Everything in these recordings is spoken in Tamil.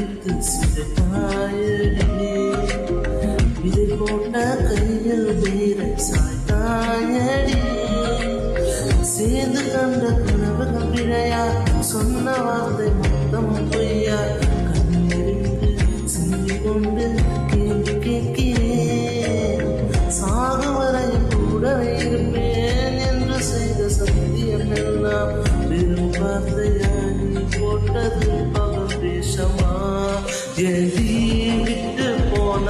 அடித்து சிதைத்தாயடி விதை போட்ட கையில் வேற சாய்த்தாயடி சேர்ந்து கண்ட கனவுகள் பிழையா சொன்ன வார்த்தை மொத்தம் பொய்யா கண்ணீரிட்டு சிந்தி கொண்டு கேள்வி கேட்கிறேன் சாகு வரையில் கூடவே இருப்பேன் என்று செய்த சத்தியம் எல்லாம் வெறும் வார்த்தையா நீ போட்டது பகல் வேஷமா எதி விட்டு போன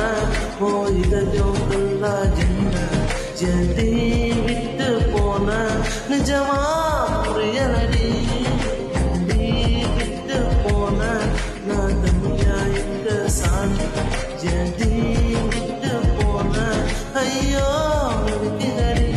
இதயம் கல்லா என்ன எதி விட்டு போன நிஜமா புரியலடி விட்டு போன நான் தனியா எங்க சாணி எதி விட்டு போன ஐயோ இருக்கிறடி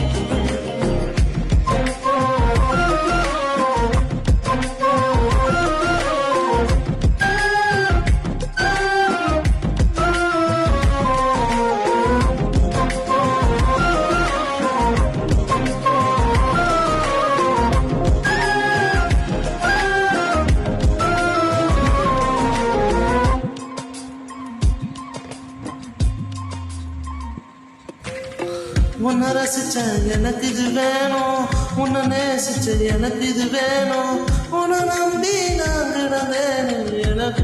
உன்னை ரசிச்ச எனக்கு இது வேணும் உன்னை நேசிச்ச எனக்கு இது வேணும் உன்னை நம்பி நான் கிடந்தேன் எனக்கு